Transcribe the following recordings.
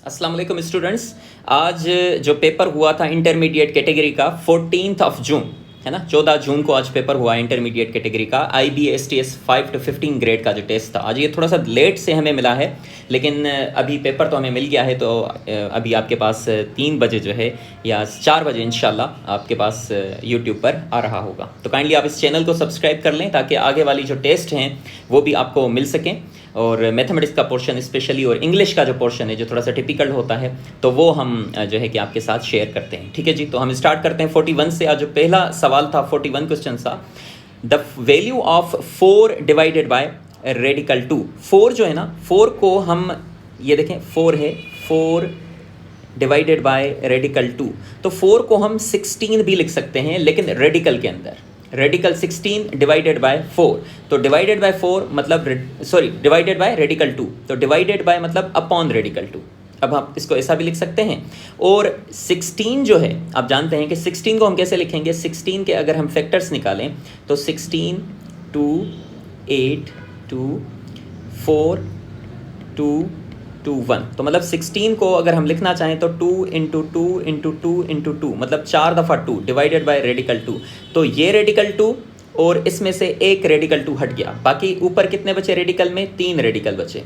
अस्सलाम वालेकुम स्टूडेंट्स। आज जो पेपर हुआ था इंटरमीडिएट कैटेगरी का 14 जून है ना, 14 जून को आज पेपर हुआ इंटरमीडिएट कैटेगरी का IBSTS 5 to 15 ग्रेड का जो टेस्ट था। आज ये थोड़ा सा लेट से हमें मिला है, लेकिन अभी पेपर तो हमें मिल गया है। तो अभी आपके पास 3 बजे जो है या 4 बजे इंशाल्लाह आपके पास यूट्यूब पर आ रहा होगा। तो काइंडली आप इस चैनल को सब्सक्राइब कर लें ताकि आगे वाली जो टेस्ट हैं वो भी आपको मिल सकें। और मैथमेटिक्स का पोर्शन स्पेशली और इंग्लिश का जो पोर्शन है जो थोड़ा सा टिपिकल होता है तो वो हम जो है कि आपके साथ शेयर करते हैं। ठीक है जी, तो हम स्टार्ट करते हैं 41 से। आज जो पहला सवाल था 41 क्वेश्चन था, the value of 4 divided by radical 2। 4 जो है ना, 4 को हम ये देखें 4 है, 4 डिवाइडेड बाय रेडिकल 2। तो 4 को हम 16 भी लिख सकते हैं, लेकिन रेडिकल के अंदर रेडिकल 16 डिवाइडेड बाय 4। तो डिवाइडेड बाय 4 मतलब डिवाइडेड बाय रेडिकल 2, तो डिवाइडेड बाय मतलब अपॉन रेडिकल 2। अब आप इसको ऐसा भी लिख सकते हैं। और 16 जो है, आप जानते हैं कि 16 को हम कैसे लिखेंगे। 16 के अगर हम फैक्टर्स निकालें तो 16 2 8 2 4 2 2 1, तो मतलब 16 को अगर हम लिखना चाहें तो 2 इंटू 2 इंटू 2 इंटू 2, मतलब 4 दफ़ा 2 डिवाइडेड बाय रेडिकल 2। तो ये रेडिकल 2 और इसमें से एक रेडिकल 2 हट गया, बाकी ऊपर कितने बचे रेडिकल में? 3 रेडिकल बचे,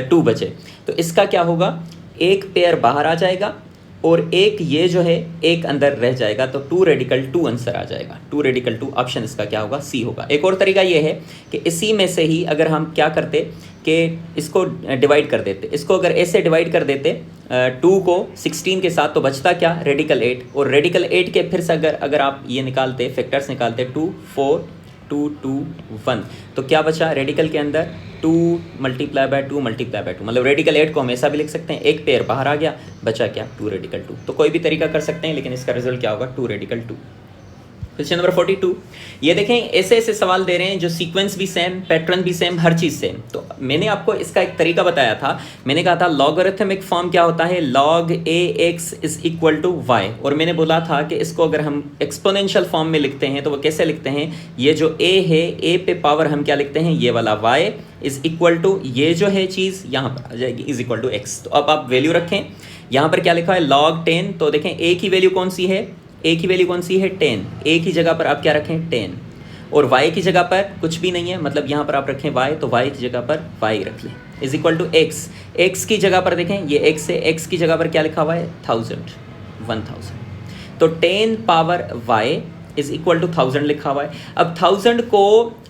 2 बचे। तो इसका क्या होगा, एक पेयर बाहर आ जाएगा और एक ये जो है एक अंदर रह जाएगा, तो 2 रेडिकल 2 आंसर आ जाएगा। 2 रेडिकल 2 ऑप्शन इसका क्या होगा? सी होगा। एक और तरीका ये है कि इसी में से ही अगर हम क्या करते कि इसको डिवाइड कर देते, इसको अगर ऐसे डिवाइड कर देते 2 को 16 के साथ, तो बचता क्या? रेडिकल 8। और रेडिकल 8 के फिर से अगर आप ये निकालते, फैक्टर्स निकालते 2 4 2 2 1, तो क्या बचा रेडिकल के अंदर? 2 मल्टीप्लाई बाय 2 मल्टीप्लाई बाय 2, मतलब रेडिकल 8 को हम ऐसा भी लिख सकते हैं, एक पेयर बाहर आ गया, बचा क्या? 2 रेडिकल 2। तो कोई भी तरीका कर सकते हैं, लेकिन इसका रिजल्ट क्या होगा? 2 रेडिकल 2। क्वेश्चन नंबर 42, ये देखें ऐसे ऐसे सवाल दे रहे हैं जो सीक्वेंस भी सेम, पैटर्न भी सेम, हर चीज़ सेम। तो मैंने आपको इसका एक तरीका बताया था, मैंने कहा था लॉगरिथमिक फॉर्म क्या होता है? log ax is equal to y. और मैंने बोला था कि इसको अगर हम एक्सपोनेंशियल फॉर्म में लिखते हैं तो वो कैसे लिखते हैं? ये जो a है, a पे पावर हम क्या लिखते हैं? ये वाला y इज इक्वल टू ये जो है चीज़ यहाँ पर आ जाएगी इज इक्वल टू x। तो अब आप वैल्यू रखें, यहाँ पर क्या लिखा है? log 10। तो देखें a की वैल्यू कौन सी है? a की वैल्यू कौन सी है? 10। a की जगह पर आप क्या रखें? 10। और y की जगह पर कुछ भी नहीं है, मतलब यहाँ पर आप रखें y, तो y की जगह पर y रख लें is equal to x। x की जगह पर देखें ये x है, x की जगह पर क्या लिखा हुआ है? 1000। तो 10 power y is equal to 1000 लिखा हुआ है। अब 1000 को,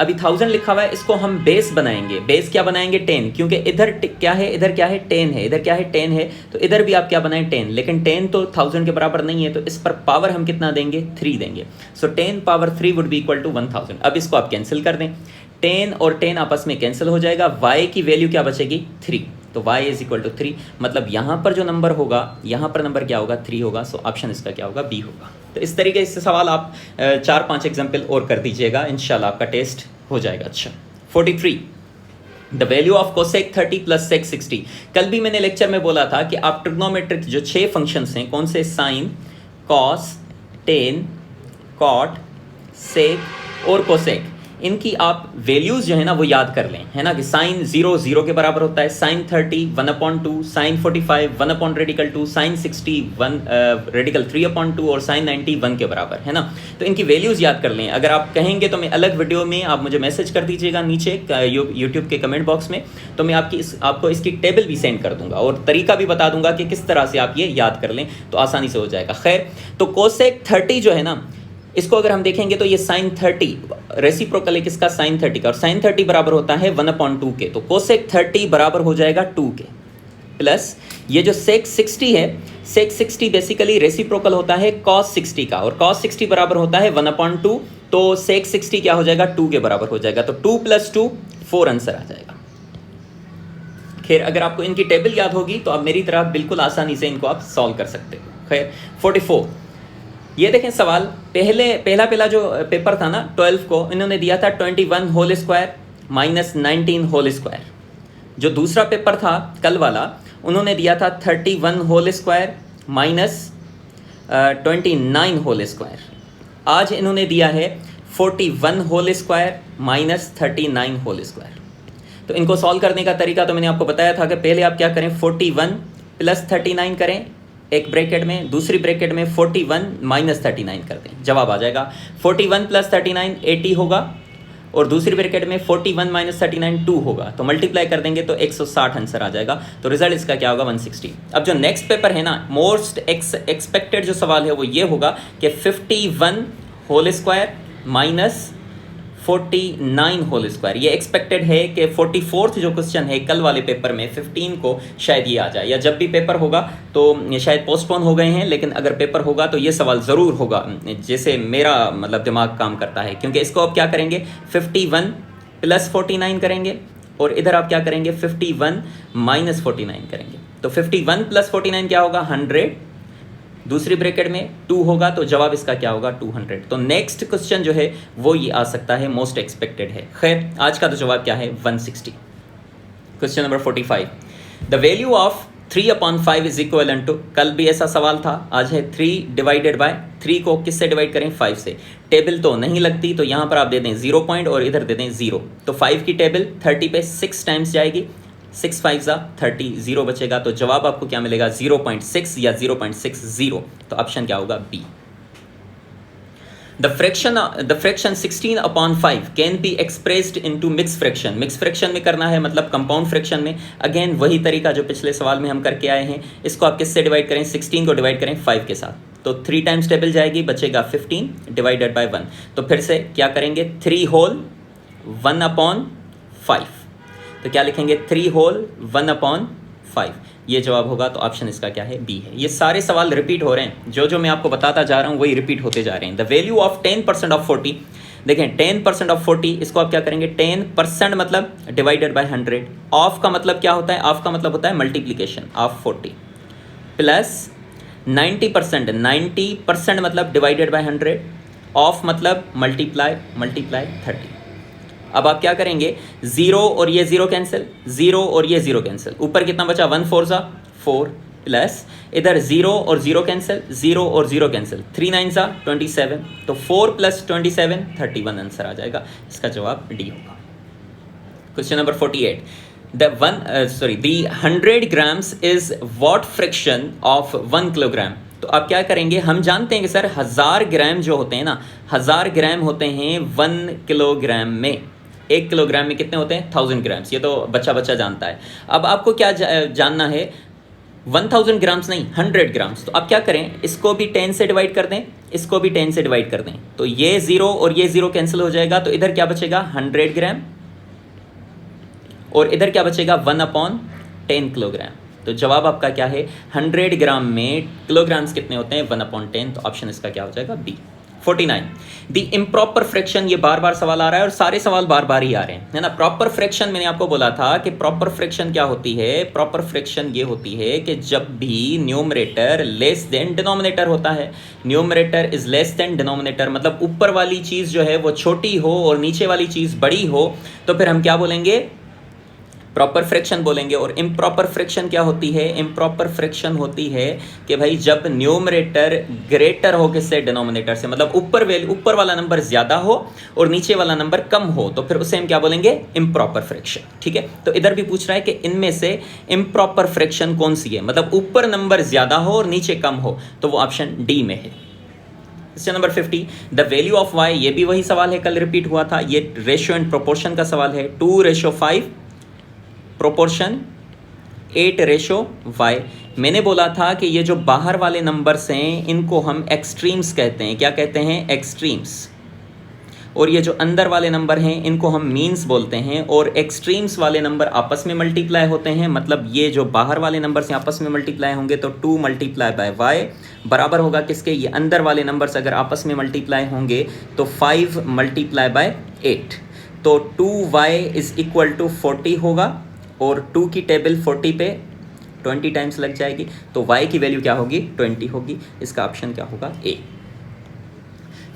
अभी 1000 लिखा हुआ है, इसको हम बेस बनाएंगे। बेस क्या बनाएंगे? 10, क्योंकि इधर क्या है? इधर क्या है? 10 है। इधर क्या है? 10 है। तो इधर भी आप क्या बनाएं? 10। लेकिन 10 तो 1000 के बराबर नहीं है, तो इस पर पावर हम कितना देंगे? 3 देंगे। So 10 power 3 would be equal to 1000। अब इसको आप कैंसिल कर दें, 10 और 10 आपस में कैंसिल हो जाएगा, y की वैल्यू क्या बचेगी? 3। तो y इज इक्वल टू 3, मतलब यहाँ पर जो नंबर होगा, यहाँ पर नंबर क्या होगा? 3 होगा। सो ऑप्शन इसका क्या होगा? बी होगा। तो इस तरीके से सवाल आप 4-5 एग्जाम्पल और कर दीजिएगा, इंशाल्लाह आपका टेस्ट हो जाएगा अच्छा। 43, the value of cosec 30 plus sec 60। कल भी मैंने लेक्चर में बोला था कि आप ट्रिग्नोमेट्रिक जो 6 फंक्शंस हैं, कौन से? साइन, कॉस, टेन, कॉट, सेक और कोसेक, इनकी आप वैल्यूज़ जो है ना वो याद कर लें, है ना। कि साइन 0 0 के बराबर होता है, sine 30 1/2, sine 45 1 radical 2, sine 60 1 radical 3/2 और साइन 90 1 के बराबर, है ना। तो इनकी वैल्यूज़ याद कर लें। अगर आप कहेंगे तो मैं अलग वीडियो में, आप मुझे मैसेज कर दीजिएगा नीचे यूट्यूब के कमेंट बॉक्स में, तो मैं आपको इसकी टेबल भी सेंड कर दूंगा और तरीका भी बता दूंगा कि किस तरह से आप ये याद कर लें, तो आसानी से हो जाएगा। खैर, तो कोसेक 30 जो है ना, इसको अगर हम देखेंगे तो ये साइन 30 रेसिप्रोकल है किसका? साइन 30 का। और साइन 30 बराबर होता है 1/2 के, तो कोसेक 30 बराबर हो जाएगा 2 के। प्लस ये जो सेक 60 है, सेक 60 बेसिकली रेसिप्रोकल होता है कॉस 60 का, और कॉस 60 बराबर होता है 1/2, तो सेक 60 क्या हो जाएगा? 2 के बराबर हो जाएगा। तो 2 + 2 4 आंसर आ जाएगा। खैर, अगर आपको इनकी टेबल याद होगी तो आप मेरी तरह बिल्कुल आसानी से इनको आप सॉल्व कर सकते हो। खैर, 44, ये देखें सवाल, पहला जो पेपर था ना 12 को, इन्होंने दिया था 21 whole square minus 19 whole square. जो दूसरा पेपर था कल वाला, उन्होंने दिया था 31 whole square minus 29 whole square. आज इन्होंने दिया है 41 whole square minus 39 whole square. तो इनको सॉल्व करने का तरीका तो मैंने आपको बताया था कि पहले आप क्या करें, 41 +39 करें एक ब्रैकेट में, दूसरी ब्रैकेट में 41 - 39 कर दें, जवाब आ जाएगा 41 + 39 80 होगा, और दूसरी ब्रैकेट में 41 - 39 2 होगा, तो मल्टीप्लाई कर देंगे तो 160 आंसर आ जाएगा। तो रिजल्ट इसका क्या होगा 160। अब जो नेक्स्ट पेपर है ना, मोस्ट एक्सपेक्टेड जो सवाल है वो ये होगा कि 51 whole square minus 49 whole square, ये एक्सपेक्टेड है कि 44th जो क्वेश्चन है कल वाले पेपर में 15 को शायद ये आ जाए, या जब भी पेपर होगा तो शायद पोस्टपोन हो गए हैं, लेकिन अगर पेपर होगा तो ये सवाल ज़रूर होगा, जैसे मेरा मतलब दिमाग काम करता है। क्योंकि इसको आप क्या करेंगे 51 + 49 करेंगे, और इधर आप क्या करेंगे 51 - 49 करेंगे, तो 51 + 49 क्या होगा 100, दूसरी ब्रैकेट में 2 होगा, तो जवाब इसका क्या होगा 200। तो नेक्स्ट क्वेश्चन जो है वो ये आ सकता है, मोस्ट एक्सपेक्टेड है। खैर आज का तो जवाब क्या है 160। Question number 45, the value of 3/5 is equal to, कल भी ऐसा सवाल था, आज है 3/3 को किससे डिवाइड करें 5 से। टेबल तो नहीं लगती, तो यहाँ पर आप दे दें 0 पॉइंट और इधर दे दें 0, तो 5 की टेबल 30 पे 6 टाइम्स जाएगी, 6 5 ज़ा 30, 0 बचेगा, तो जवाब आपको क्या मिलेगा 0.6 या 0.60, तो ऑप्शन क्या होगा B. The fraction 16/5 can be expressed into mix fraction. Mix fraction में करना है मतलब कंपाउंड फ्रैक्शन में, अगेन वही तरीका जो पिछले सवाल में हम करके आए हैं। इसको आप किससे डिवाइड करें 16 को डिवाइड करें 5 के साथ, तो 3 टाइम्स टेबल जाएगी, बचेगा 15 डिवाइडेड बाय 1, तो फिर से क्या करेंगे 3 होल 1/5, तो क्या लिखेंगे 3 होल 1/5, ये जवाब होगा। तो ऑप्शन इसका क्या है बी है। ये सारे सवाल रिपीट हो रहे हैं, जो जो मैं आपको बताता जा रहा हूँ वही रिपीट होते जा रहे हैं। द वैल्यू ऑफ 10% ऑफ 40, देखें 10% ऑफ 40, इसको आप क्या करेंगे 10% मतलब डिवाइडेड बाय 100, ऑफ का मतलब क्या होता है, ऑफ का मतलब होता है मल्टीप्लीकेशन ऑफ 40, प्लस 90%, 90% मतलब डिवाइडेड बाय 100, ऑफ मतलब मल्टीप्लाई 30। अब आप क्या करेंगे 0 और ये 0 कैंसिल, 0 और ये 0 कैंसिल, ऊपर कितना बचा 1 4 ज़ा 4, प्लस इधर 0 और 0 कैंसिल, 0 और 0 कैंसिल, 3 9 ज़ा 27, तो 4 + 27 31 आंसर आ जाएगा। इसका जवाब डी होगा। Question number 48, the 100 grams is what fraction of 1 kilogram। तो आप क्या करेंगे, हम जानते हैं कि सर 1000 ग्राम जो होते हैं ना, 1000 ग्राम होते हैं 1 किलोग्राम में, 1 किलोग्राम में कितने होते हैं 1000 ग्राम्स, ये तो बच्चा जानता है। अब आपको क्या जानना है 1000 ग्राम्स नहीं 100 ग्राम्स, तो आप क्या करें इसको भी 10 से डिवाइड कर दें, इसको भी 10 से डिवाइड कर दें, तो ये 0 और ये 0 कैंसिल हो जाएगा, तो इधर क्या बचेगा 100 ग्राम, और इधर क्या बचेगा 1/10 किलोग्राम। तो जवाब आपका क्या है 100 ग्राम में किलोग्राम्स कितने होते हैं 1/10, तो ऑप्शन इसका क्या हो जाएगा बी। 49, द इम्प्रॉपर फ्रैक्शन, ये बार बार सवाल आ रहा है और सारे सवाल बार बार ही आ रहे हैं, है ना। प्रॉपर फ्रैक्शन मैंने आपको बोला था कि प्रॉपर फ्रैक्शन क्या होती है, प्रॉपर फ्रैक्शन ये होती है कि जब भी न्यूमरेटर लेस देन डिनोमिनेटर होता है, numerator is less than denominator, मतलब ऊपर वाली चीज़ जो है वो छोटी हो और नीचे वाली चीज़ बड़ी हो, तो फिर हम क्या बोलेंगे प्रॉपर फ्रैक्शन बोलेंगे। और इम्प्रॉपर फ्रैक्शन क्या होती है, इम्प्रॉपर फ्रैक्शन होती है कि भाई जब न्यूमरेटर ग्रेटर हो किससे डिनोमिनेटर से, मतलब ऊपर वाला नंबर ज़्यादा हो और नीचे वाला नंबर कम हो, तो फिर उसे हम क्या बोलेंगे इम्प्रॉपर फ्रैक्शन। ठीक है, तो इधर भी पूछ रहा है कि इनमें से इम्प्रॉपर फ्रैक्शन कौन सी है, मतलब ऊपर नंबर ज़्यादा हो और नीचे कम हो, तो वो ऑप्शन डी में है। Question number 50, the value of y, ये भी वही सवाल है कल रिपीट हुआ था, ये रेशियो एंड प्रोपोर्शन का सवाल है। 2:5 प्रोपोर्शन 8:y। मैंने बोला था कि ये जो बाहर वाले नंबर्स हैं इनको हम एक्सट्रीम्स कहते हैं, क्या कहते हैं एक्सट्रीम्स, और ये जो अंदर वाले नंबर हैं इनको हम मीन्स बोलते हैं, और एक्सट्रीम्स वाले नंबर आपस में मल्टीप्लाई होते हैं, मतलब ये जो बाहर वाले नंबर से आपस में मल्टीप्लाई होंगे तो 2 × y बराबर होगा किसके, ये अंदर वाले नंबर्स अगर आपस में मल्टीप्लाई होंगे तो 5 × 8, तो 2y = 40 होगा, और 2 की टेबल 40 पे 20 टाइम्स लग जाएगी, तो y की वैल्यू क्या होगी 20 होगी। इसका ऑप्शन क्या होगा A.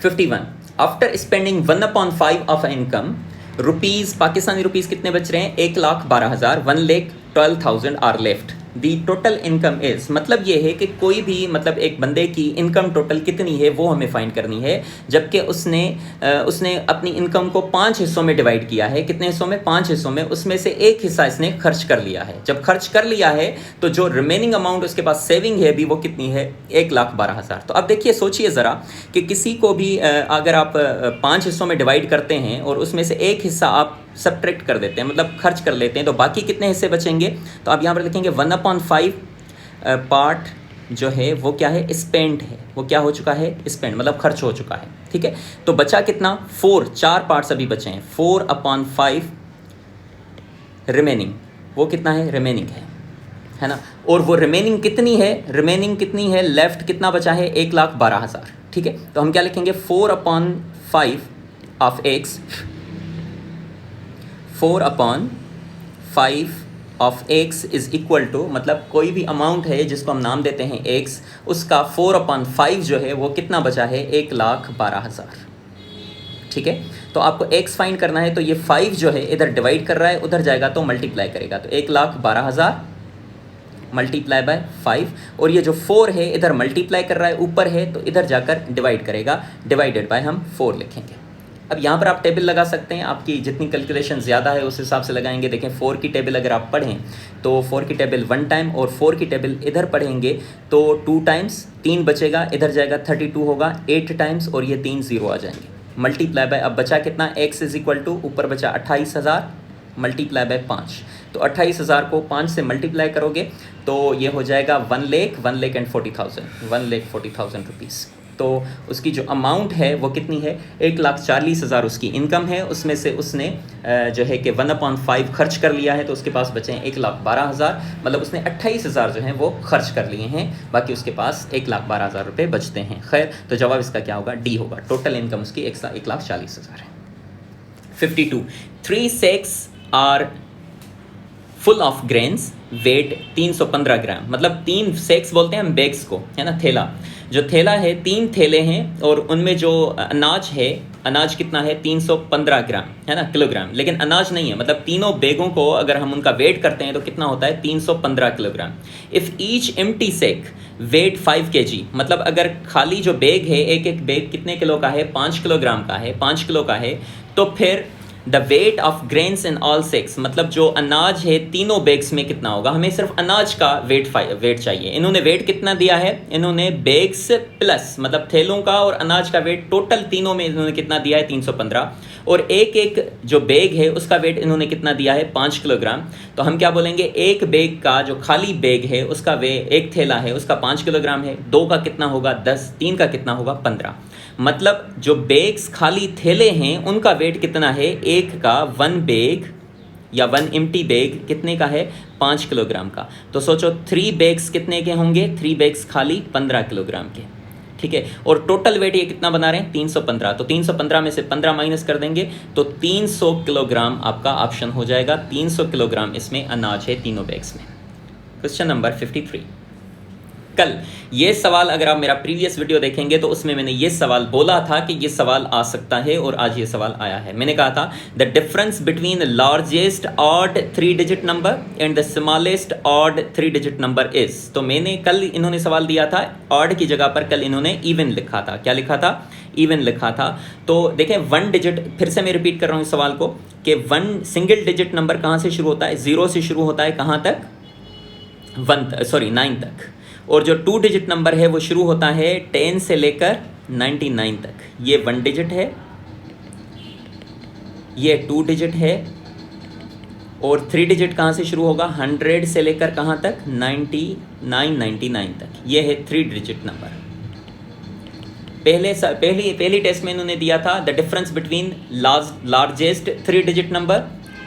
51, after spending 1/5 of income rupees, Pakistani rupees कितने बच रहे हैं 1,12,000, 1,12,000 are left. The total income is, मतलब ये है कि कोई भी मतलब एक बंदे की इनकम टोटल कितनी है वो हमें फाइंड करनी है, जबकि उसने अपनी इनकम को 5 हिस्सों में डिवाइड किया है। कितने हिस्सों में? 5 हिस्सों में। उसमें से एक हिस्सा इसने खर्च कर लिया है। जब खर्च कर लिया है तो जो रिमेनिंग अमाउंट उसके पास सेविंग है भी वो कितनी है? 1,12,000। तो अब देखिए, सोचिए ज़रा कि किसी को भी अगर आप 5 हिस्सों में डिवाइड करते हैं और उसमें से एक हिस्सा आप सब्ट्रैक्ट कर देते हैं, मतलब खर्च कर लेते हैं, तो बाकी कितने हिस्से बचेंगे? तो आप यहाँ पर लिखेंगे 1/5 पार्ट जो है वो क्या है? स्पेंड है। वो क्या हो चुका है? स्पेंड, मतलब खर्च हो चुका है। ठीक है, तो बचा कितना? 4 पार्ट्स अभी बचे हैं। 4/5 रिमेनिंग, वो कितना है? रिमेनिंग है ना। और वो रिमेनिंग कितनी है? रिमेनिंग कितनी है? लेफ्ट कितना बचा है? 1,12,000। ठीक है, तो हम क्या लिखेंगे? 4/5 of x, 4/5 of x is equal to, मतलब कोई भी अमाउंट है जिसको हम नाम देते हैं एक्स, उसका 4/5 जो है वो कितना बचा है? 1,12,000। ठीक है, तो आपको एक्स फाइंड करना है, तो ये 5 जो है इधर डिवाइड कर रहा है, उधर जाएगा तो मल्टीप्लाई करेगा, तो 1,12,000 मल्टीप्लाई बाय 5, और ये जो 4 है इधर मल्टीप्लाई कर रहा है, ऊपर है, तो इधर जाकर डिवाइड करेगा, डिवाइडेड बाय हम 4 लिखेंगे। अब यहाँ पर आप टेबल लगा सकते हैं, आपकी जितनी कैलकुलेशन ज़्यादा है उस हिसाब से लगाएंगे। देखें, 4 की टेबल अगर आप पढ़ें तो 4 की टेबल 1 टाइम, और 4 की टेबल इधर पढ़ेंगे तो 2 टाइम्स, 3 बचेगा, इधर जाएगा 32 होगा, 8 टाइम्स, और ये 3 0 आ जाएंगे, मल्टीप्लाई बाय, अब बचा कितना? x इज इक्वल टू, ऊपर बचा 28,000 मल्टीप्लाई बाय 5, तो 28,000 को 5 से मल्टीप्लाई करोगे तो ये हो जाएगा 1,40,000 रुपीज़। तो उसकी जो अमाउंट है वो कितनी है? 1,40,000 उसकी इनकम है, उसमें से उसने जो है कि 1/5 खर्च कर लिया है, तो उसके पास बचे हैं 1,12,000, मतलब उसने 28,000 जो हैं वो खर्च कर लिए हैं, बाकी उसके पास 1,12,000 रुपये बचते हैं। खैर, तो जवाब इसका क्या होगा? डी होगा। टोटल इनकम उसकी 1,40,000 है। 52, 3 sacks are full of grains, weight 315 gram, मतलब 3 सेक्स बोलते हैं हम बैग्स को, है ना, थैला। जो थैला है, 3 थैले हैं, और उनमें जो अनाज है, अनाज कितना है? 315 ग्राम, है ना, किलोग्राम, लेकिन अनाज नहीं है, मतलब तीनों बैगों को अगर हम उनका वेट करते हैं तो कितना होता है? 315 kilogram. If each empty sack weight 5 kg, मतलब अगर खाली जो बैग है, एक एक बैग कितने किलो का है? 5 किलोग्राम का है, 5 किलो का है, तो फिर the weight of grains in all sex, मतलब जो अनाज है तीनों बैग्स में कितना होगा? हमें सिर्फ अनाज का वेट चाहिए। इन्होंने वेट कितना दिया है? इन्होंने बैग्स प्लस, मतलब थैलों का और अनाज का वेट टोटल तीनों में इन्होंने कितना दिया है? 315, और एक एक जो बैग है उसका वेट इन्होंने कितना दिया है? 5 किलोग्राम। तो हम क्या बोलेंगे? एक बैग का जो खाली बैग है उसका एक थैला है उसका 5 किलोग्राम है, 2 का कितना होगा? 10, 3 का कितना होगा? 15। मतलब जो बैग्स खाली थैले हैं उनका वेट कितना है? एक का 1 बैग या 1 एम्प्टी बैग कितने का है? 5 किलोग्राम का। तो सोचो 3 बैग्स कितने के होंगे? 3 बैग्स खाली 15 किलोग्राम के। ठीक है, और टोटल वेट ये कितना बना रहे हैं? 315। तो 315 में से 15 माइनस कर देंगे तो 300 किलोग्राम आपका ऑप्शन हो जाएगा। 300 किलोग्राम इसमें अनाज है तीनों बैग्स में। Question number 53। कल ये सवाल अगर आप मेरा प्रीवियस वीडियो देखेंगे तो उसमें मैंने ये सवाल बोला था कि ये सवाल आ सकता है, और आज ये सवाल आया है। मैंने कहा था the difference between largest odd 3 digit number and the smallest odd 3 digit number is. तो मैंने कल इन्होंने सवाल दिया था ऑड की जगह पर, कल इन्होंने इवन लिखा था। क्या लिखा था? इवन लिखा था। तो देखें 1 डिजिट, फिर से मैं रिपीट कर रहा हूँ इस सवाल को कि 1 सिंगल डिजिट नंबर कहाँ से शुरू होता है? 0 से शुरू होता है, कहाँ तक? 9 तक। और जो 2 डिजिट नंबर है वो शुरू होता है 10 से लेकर 99 तक। ये 1 डिजिट है, ये 2 डिजिट है, और 3 डिजिट कहाँ से शुरू होगा? 100 से लेकर कहाँ तक? 99 तक। ये है 3 डिजिट नंबर। पहली टेस्ट में इन्होंने दिया था the difference between largest 3 digit number,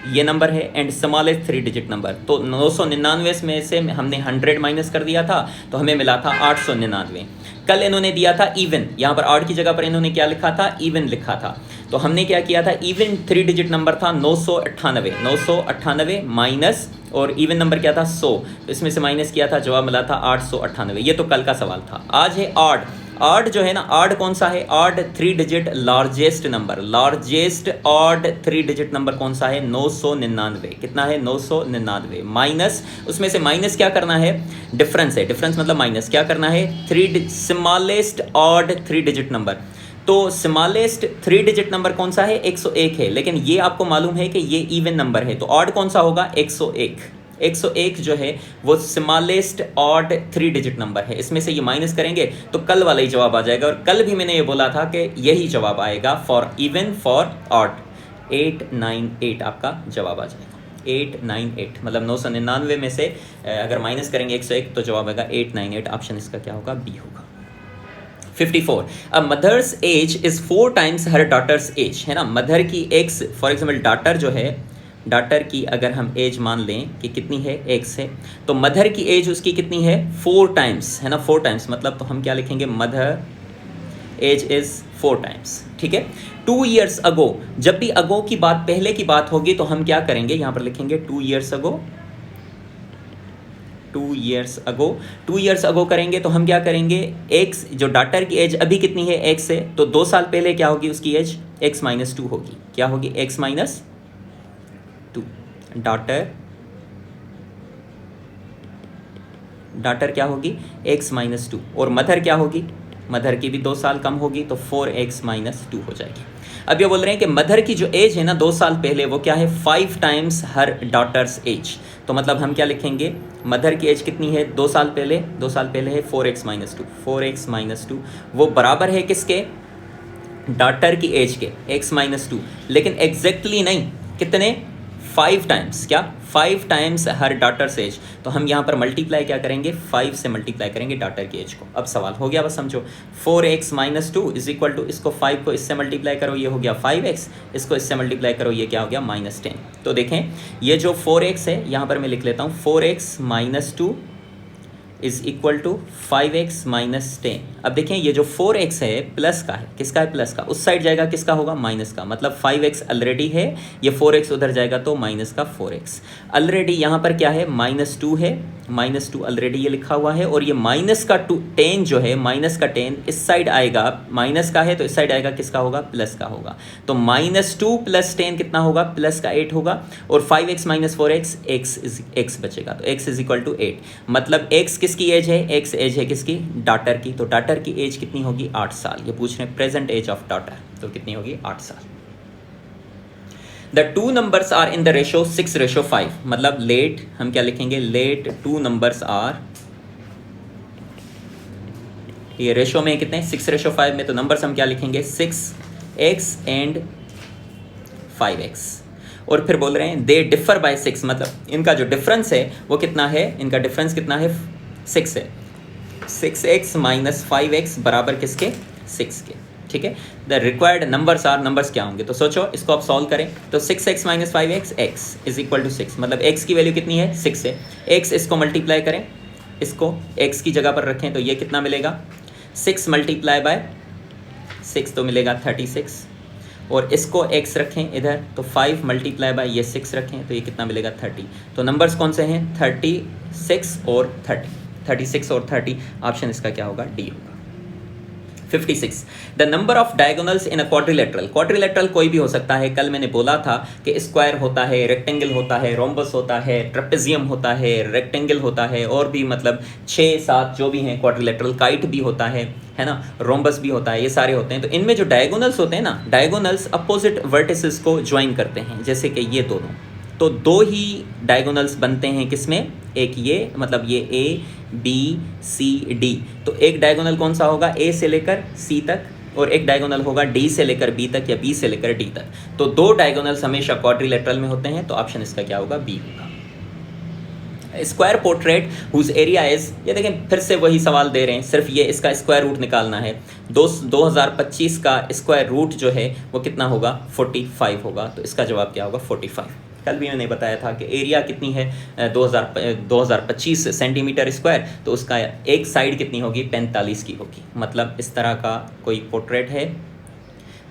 ये नंबर है, एंड स्मॉलेस्ट 3 डिजिट नंबर। तो 999 में से हमने 100 माइनस कर दिया था तो हमें मिला था 899। कल इन्होंने दिया था इवन, यहाँ पर ऑड की जगह पर इन्होंने क्या लिखा था? इवन लिखा था। तो हमने क्या किया था? इवन 3 डिजिट नंबर था 998 माइनस, और इवन नंबर क्या था? 100, तो इसमें से माइनस किया था, जवाब मिला था 898। ये तो कल का सवाल था। आज है ऑड। ऑड जो है ना, ऑड कौन सा है? Odd 3 digit largest number, largest odd 3 digit number कौन सा है? 999। कितना है? 999 माइनस, उसमें से माइनस क्या करना है? डिफरेंस है, डिफरेंस मतलब माइनस क्या करना है? Smallest odd 3 digit number. तो स्मॉलेस्ट 3 डिजिट नंबर कौन सा है? 101 है, लेकिन ये आपको मालूम है कि ये इवन नंबर है, तो ऑड कौन सा होगा? 101। 101 जो है वो स्मॉलेस्ट ऑड 3 डिजिट नंबर है। इसमें से ये माइनस करेंगे तो कल वाला ही जवाब आ जाएगा, और कल भी मैंने ये बोला था कि यही जवाब आएगा फॉर इवन फॉर ऑड। 898 आपका जवाब आ जाएगा। 898 मतलब 999 में से अगर माइनस करेंगे 101 तो जवाब आएगा 898। ऑप्शन इसका क्या होगा? बी होगा। 54 a mother's age is 4 times her daughter's age, है ना। मदर की एक्स, फॉर एग्जाम्पल डाटर जो है, डाटर की अगर हम एज मान लें कि कितनी है? एक्स है, तो मदर की एज उसकी कितनी है? 4 टाइम्स, है ना। 4 टाइम्स मतलब तो हम क्या लिखेंगे? मदर एज इज 4 टाइम्स, ठीक है। 2 ईयर्स अगो, जब भी अगो की बात, पहले की बात होगी तो हम क्या करेंगे? यहाँ पर लिखेंगे 2 years ago. 2 years ago, 2 years ago करेंगे तो हम क्या करेंगे? एक्स, जो डाटर की एज अभी कितनी है? एक्स है, तो 2 साल पहले क्या होगी उसकी एज? एक्स माइनस 2 होगी। क्या होगी? X minus 2। डाटर क्या होगी? X minus 2। और मदर क्या होगी? मदर की भी 2 साल कम होगी, तो 4x माइनस 2 हो जाएगी। अब ये बोल रहे हैं कि मदर की जो एज है ना 2 साल पहले, वो क्या है? 5 टाइम्स हर डॉटर्स एज। तो मतलब हम क्या लिखेंगे? मदर की एज कितनी है 2 साल पहले? 2 साल पहले है 4x माइनस 2। 4x माइनस 2 वो बराबर है किसके? डॉटर की एज के, x माइनस 2। लेकिन एग्जैक्टली नहीं, कितने? 5 टाइम्स। क्या? 5 टाइम्स हर डॉटर्स एज। तो हम यहाँ पर मल्टीप्लाई क्या करेंगे? 5 से मल्टीप्लाई करेंगे डॉटर की एज को। अब सवाल हो गया, बस समझो। 4x minus 2 is equal to, इसको 5 को इससे मल्टीप्लाई करो, ये हो गया 5x, इसको इससे मल्टीप्लाई करो, ये क्या हो गया? माइनस 10। तो देखें ये जो 4x है, यहाँ पर मैं लिख लेता हूँ 4x minus 2 is equal to 5x minus 10। अब देखें ये जो 4x है प्लस का है, किसका है? प्लस का। उस साइड जाएगा किसका होगा? माइनस का। मतलब 5x ऑलरेडी है, ये 4x उधर जाएगा तो माइनस का 4x। ऑलरेडी यहाँ पर क्या है? माइनस 2 है, माइनस 2 ऑलरेडी ये लिखा हुआ है, और ये माइनस का 10 जो है, माइनस का 10 इस साइड आएगा, माइनस का है तो इस साइड आएगा किसका होगा? प्लस का होगा। तो माइनस 2 प्लस 10 कितना होगा? प्लस का 8 होगा, और 5x माइनस 4x, x बचेगा, तो x इज इक्वल टू 8। मतलब x किसकी एज है? x एज है किसकी? डॉटर की। तो डॉटर की एज कितनी होगी? 8 साल। ये पूछ रहे हैं प्रेजेंट एज ऑफ डॉटर, तो कितनी होगी? 8 साल। The 2 numbers are in the ratio 6:5। मतलब लेट, हम क्या लिखेंगे? लेट 2 नंबर्स आर, ये रेशो में कितने? 6:5 में, तो नंबर्स हम क्या लिखेंगे? 6x and 5x। और फिर बोल रहे हैं दे डिफर बाय 6, मतलब इनका जो डिफरेंस है वो कितना है? इनका डिफरेंस कितना है? 6 है। 6x माइनस 5x बराबर किसके? 6 के, ठीक है। The required numbers are, numbers क्या होंगे? तो सोचो, इसको आप सॉल्व करें तो 6x minus 5x, x is equal to 6। मतलब x की वैल्यू कितनी है? 6 है। x इसको मल्टीप्लाई करें, इसको x की जगह पर रखें तो ये कितना मिलेगा? 6 मल्टीप्लाई बाय 6 तो मिलेगा 36, और इसको x रखें इधर तो 5 मल्टीप्लाई बाय ये 6 रखें तो ये कितना मिलेगा? 30। तो नंबर्स कौन से हैं? 36 और 30। 36 और 30, ऑप्शन इसका क्या होगा? डी होगा। 56 the number of diagonals in a quadrilateral. Quadrilateral कोई भी हो सकता है। कल मैंने बोला था कि स्क्वायर होता है, रेक्टेंगल होता है, रोम्बस होता है, ट्रेपेजियम होता है, रेक्टेंगल होता है, और भी मतलब 6-7 जो भी हैं क्वाड्रिलेटरल, काइट भी होता है ना, रोम्बस भी होता है, ये सारे होते हैं। तो इनमें जो डायगोनल्स होते हैं ना, डायगोनल्स अपोजिट वर्टिसेस को ज्वाइन करते हैं, जैसे कि ये दोनों। तो 2 ही डायगोनल्स बनते हैं किसमें? एक ये, मतलब ये A B C D। तो एक डायगोनल कौन सा होगा? A से लेकर C तक, और एक डायगोनल होगा D से लेकर B तक या B से लेकर D तक। तो 2 डायगोनल्स हमेशा क्वाड्रिलेटरल में होते हैं, तो ऑप्शन इसका क्या होगा? B होगा। Square portrait whose area is, ये देखें फिर से वही सवाल दे रहे हैं, सिर्फ ये इसका स्क्वायर रूट निकालना है। 2025 का स्क्वायर रूट जो है वो कितना होगा? 45 होगा। तो इसका जवाब क्या होगा? 45। कल भी मैंने बताया था कि एरिया कितनी है 2025 सेंटीमीटर स्क्वायर, तो उसका एक साइड कितनी होगी? 45 की होगी। मतलब इस तरह का कोई पोर्ट्रेट है,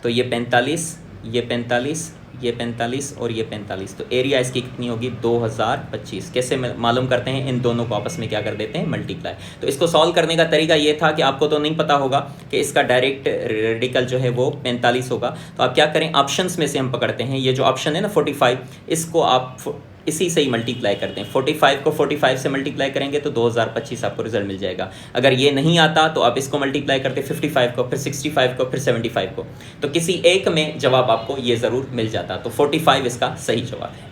तो ये 45, ये 45 ये 45 और ये 45, तो एरिया इसकी कितनी होगी 2025। कैसे मालूम करते हैं, इन दोनों को आपस में क्या कर देते हैं, मल्टीप्लाई। तो इसको सॉल्व करने का तरीका ये था कि आपको तो नहीं पता होगा कि इसका डायरेक्ट रेडिकल जो है वो 45 होगा, तो आप क्या करें, ऑप्शंस में से हम पकड़ते हैं, ये जो ऑप्शन है ना 45, इसको आप इसी से ही मल्टीप्लाई करते हैं। 45 को 45 से मल्टीप्लाई करेंगे तो 2025 आपको रिजल्ट मिल जाएगा। अगर ये नहीं आता तो आप इसको मल्टीप्लाई करते 55 को, फिर 65 को, फिर 75 को, तो किसी एक में जवाब आपको ये ज़रूर मिल जाता। तो 45 इसका सही जवाब है।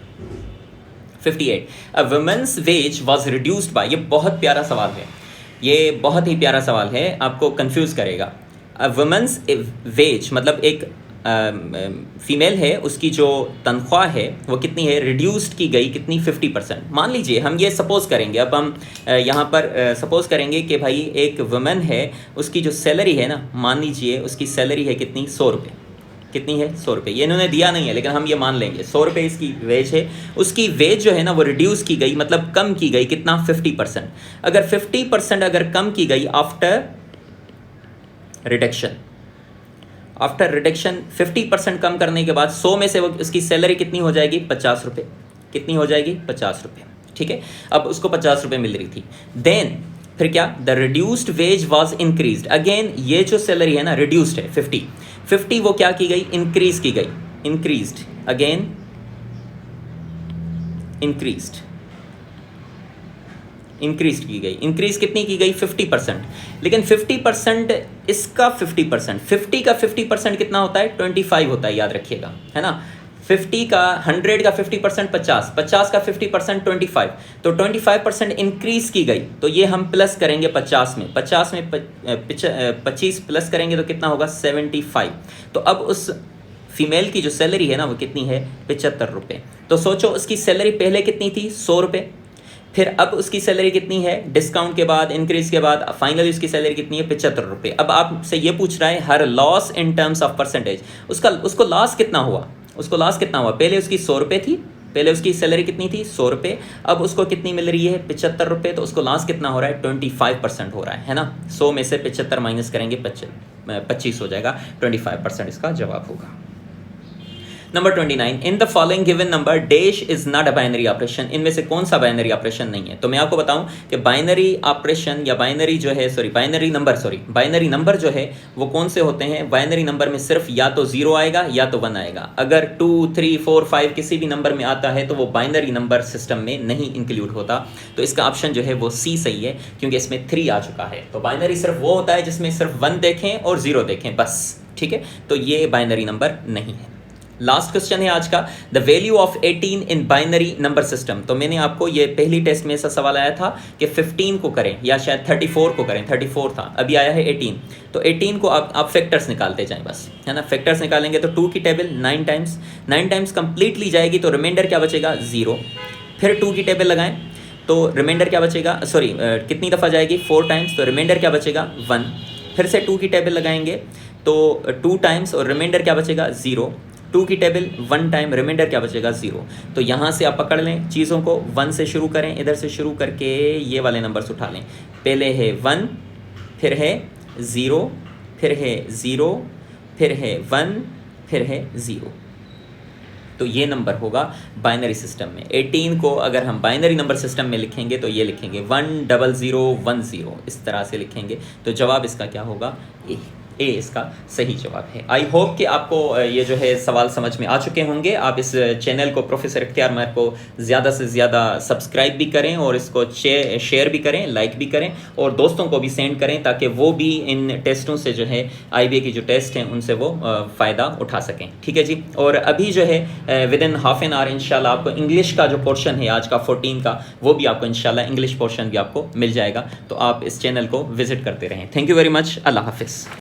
58, a women's wage was reduced by, ये बहुत प्यारा सवाल है, ये बहुत ही प्यारा सवाल है, आपको कंफ्यूज करेगा। अ वुमेन्स वेज मतलब एक फीमेल है, उसकी जो तनख्वाह है वो कितनी है, रिड्यूस्ड की गई कितनी, 50%। मान लीजिए हम ये सपोज़ करेंगे, अब हम यहाँ पर सपोज़ करेंगे कि भाई एक वुमेन है, उसकी जो सैलरी है ना, मान लीजिए उसकी सैलरी है कितनी, 100 रुपये। कितनी है, 100 रुपये। ये इन्होंने दिया नहीं है लेकिन हम ये मान लेंगे 100 रुपये इसकी वेज है। उसकी वेज जो है ना वो रिड्यूस की गई, मतलब कम की गई, कितना, 50%। अगर 50% अगर कम की गई आफ्टर रिडक्शन, आफ्टर रिडक्शन 50% कम करने के बाद 100 में से वो उसकी सैलरी कितनी हो जाएगी, 50 रुपये। कितनी हो जाएगी, 50 रुपये। ठीक है, अब उसको 50 रुपये मिल रही थी। देन फिर क्या, the reduced wage was increased. Again ये जो सैलरी है ना रिड्यूस्ड है 50 वो क्या की गई, इंक्रीज की गई, इंक्रीज्ड, अगेन इंक्रीज्ड, इंक्रीज की गई। इंक्रीज कितनी की गई, 50%। लेकिन 50% इसका 50%, 50 का 50% कितना होता है, 25 होता है, याद रखिएगा, है ना। 50 का 100 का 50% 50, 50 का 50% 25, तो 25% इंक्रीज की गई। तो ये हम प्लस करेंगे 50 में, 50 में 25 प्लस करेंगे तो कितना होगा, 75। तो अब उस फीमेल की जो सैलरी है ना वो कितनी है, 75 रुपये। तो सोचो उसकी सैलरी पहले कितनी थी, 100 रुपये, फिर अब उसकी सैलरी कितनी है, डिस्काउंट के बाद, इंक्रीज के बाद, फाइनली उसकी सैलरी कितनी है, 75 रुपये। अब आपसे ये पूछ रहा है हर loss in terms of percentage, उसको लॉस कितना हुआ, उसको लॉस कितना हुआ। पहले उसकी 100 रुपये थी, पहले उसकी सैलरी कितनी थी, 100 रुपये, अब उसको कितनी मिल रही है, 75 रुपये, तो उसको लॉस कितना हो रहा है, 25% हो रहा है ना। 100 में से 75 माइनस करेंगे 25 हो जाएगा, 25% इसका जवाब होगा। Number 29, in the following given number dash is not a binary operation. इनमें से कौन सा बाइनरी ऑपरेशन नहीं है। तो मैं आपको बताऊं कि बाइनरी ऑपरेशन या बाइनरी जो है, बाइनरी नंबर जो है वो कौन से होते हैं। बाइनरी नंबर में सिर्फ या तो 0 आएगा या तो 1 आएगा। अगर 2, 3, 4, 5 किसी भी नंबर में आता है तो वो बाइनरी नंबर सिस्टम में नहीं इंक्लूड होता। तो इसका ऑप्शन जो है वो सी सही है, क्योंकि इसमें 3 आ चुका है। तो बाइनरी सिर्फ वो होता है जिसमें सिर्फ 1 देखें और 0 देखें बस, ठीक है। तो ये बाइनरी नंबर नहीं है। लास्ट क्वेश्चन है आज का, the value of 18 in binary number system. तो मैंने आपको ये पहली टेस्ट में ऐसा सवाल आया था कि 15 को करें या शायद 34 को करें, 34 था, अभी आया है 18। तो 18 को आप फैक्टर्स निकालते जाएं बस, है ना। फैक्टर्स निकालेंगे तो 2 की टेबल 9 टाइम्स कंप्लीट ली जाएगी, तो रिमाइंडर क्या बचेगा, 0। फिर 2 की टेबल लगाएं तो रिमाइंडर क्या बचेगा, कितनी दफ़ा जाएगी, 4 टाइम्स, तो रिमाइंडर क्या बचेगा, 1। फिर से 2 की टेबल लगाएंगे तो 2 टाइम्स और रिमाइंडर क्या बचेगा, 0। 2 की टेबल 1 टाइम, रिमाइंडर क्या बचेगा, 0। तो यहाँ से आप पकड़ लें चीज़ों को, 1 से शुरू करें, इधर से शुरू करके ये वाले नंबर्स उठा लें। पहले है 1, फिर है 0, फिर है 0, फिर है 1, फिर है 0। तो ये नंबर होगा बाइनरी सिस्टम में। 18 को अगर हम बाइनरी नंबर सिस्टम में लिखेंगे तो ये लिखेंगे 10010, इस तरह से लिखेंगे। तो जवाब इसका क्या होगा, ए इसका सही जवाब है। आई होप कि आपको ये जो है सवाल समझ में आ चुके होंगे। आप इस चैनल को प्रोफेसर इख्तियार महर को ज़्यादा से ज़्यादा सब्सक्राइब भी करें और इसको शेयर भी करें, लाइक भी करें और दोस्तों को भी सेंड करें, ताकि वो भी इन टेस्टों से जो है IBA की जो टेस्ट हैं उनसे वो फ़ायदा उठा सकें। ठीक है जी। और अभी जो है with in half an hour इंशाल्लाह आपको इंग्लिश का जो पोर्शन है आज का 14 का, वो भी आपको इंशाल्लाह इंग्लिश पोर्शन भी आपको मिल जाएगा। तो आप इस चैनल को विज़िट करते रहें। Thank you very much. Allah हाफिज़।